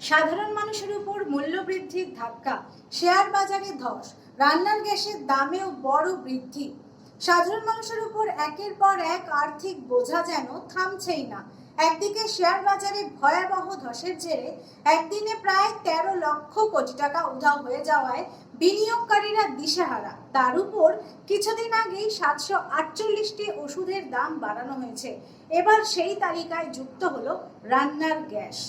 সাধারণ মানুষের উপর মূল্যবৃদ্ধির ধাক্কা, শেয়ার বাজারে ধস, রান্নার গ্যাসের দামেও বড় বৃদ্ধি। সাধারণ মানুষের উপর একের পর এক আর্থিক বোঝা যেন থামছেই না। একদিকে শেয়ার বাজারে ভয়াবহ ধসের জেরে একদিনে প্রায় 13 লক্ষ কোটি টাকা উধাও হয়ে যাওয়ায় বিনিয়োগকারীরা দিশেহারা। তার উপর কিছুদিন আগেই 748টি ওষুধের দাম বাড়ানো হয়েছে। এবার সেই তালিকায় যুক্ত হলো রান্নার গ্যাস।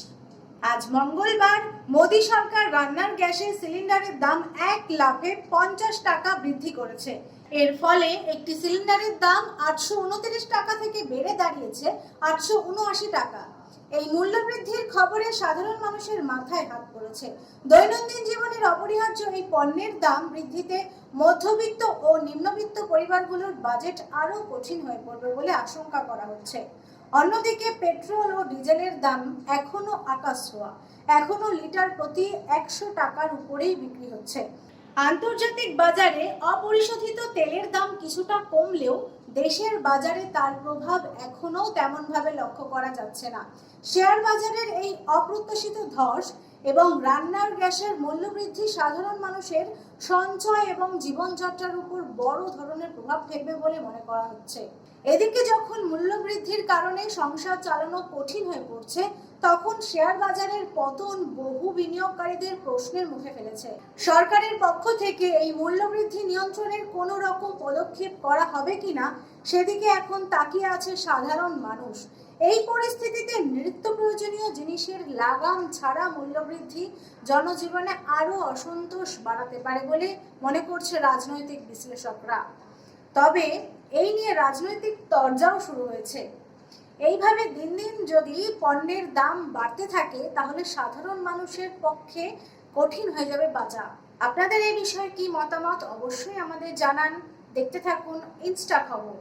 আজ মঙ্গলবার মোদী সরকার রান্নার গ্যাসের সিলিন্ডারের দাম 1,50,000 টাকা বৃদ্ধি করেছে। এর ফলে একটি সিলিন্ডারের দাম 829 টাকা থেকে বেড়ে দাঁড়িয়েছে 879 টাকা। এই মূল্যবৃদ্ধির খবরে সাধারণ মানুষের মাথায় হাত পড়েছে। দৈনন্দিন জীবনের অপরিহার্য এই পণ্যের দাম বৃদ্ধিতে মধ্যবিত্ত ও নিম্নবিত্ত পরিবারগুলোর বাজেট আরও কঠিন হয়ে পড়বে বলে আশঙ্কা করা হচ্ছে। অন্যদিকে পেট্রোল ও ডিজেলের দাম এখনো আকাশ ছোঁয়া। এখনো লিটার প্রতি 100 টাকার উপরেই বিক্রি হচ্ছে। আন্তর্জাতিক বাজারে অপরিশোধিত তেলের দাম কিছুটা কমলেও দেশের বাজারে তার প্রভাব এখনো তেমনভাবে লক্ষ্য করা যাচ্ছে না। শেয়ার বাজারের এই অপ্রত্যাশিত ধস এবং রান্নার গ্যাসের মূল্যবৃদ্ধি সাধারণ মানুষের সঞ্চয় এবং জীবনযাত্রার উপর বড় ধরনের প্রভাব ফেলবে বলে মনে করা হচ্ছে। এদিকে যখন মূল্যবৃদ্ধির কারণে সংসার চালানো কঠিন হয়ে পড়ছে, তখন শেয়ার বাজারের পতন বহু বিনিয়োগকারীদের প্রশ্নের মুখে ফেলেছে। সরকারের পক্ষ থেকে এই মূল্যবৃদ্ধি নিয়ন্ত্রণের কোনো রকম পদক্ষেপ করা হবে কিনা সেদিকে এখন তাকিয়ে আছে সাধারণ মানুষ। এই পরিস্থিতিতে নিত্য প্রয়োজনীয় জিনিসের লাগাম ছাড়া মূল্যবৃদ্ধি জনজীবনে আরো অসন্তোষ বাড়াতে পারে বলে মনে করছে রাজনৈতিক বিশ্লেষকরা। তবে এই নিয়ে রাজনৈতিক তরজাও শুরু হয়েছে। এইভাবে দিন দিন যদি পণ্যের দাম বাড়তে থাকে তাহলে সাধারণ মানুষের পক্ষে কঠিন হয়ে যাবে বাঁচা। আপনাদের এই বিষয়ে কি মতামত অবশ্যই আমাদের জানান। দেখতে থাকুন ইনস্টা খবর।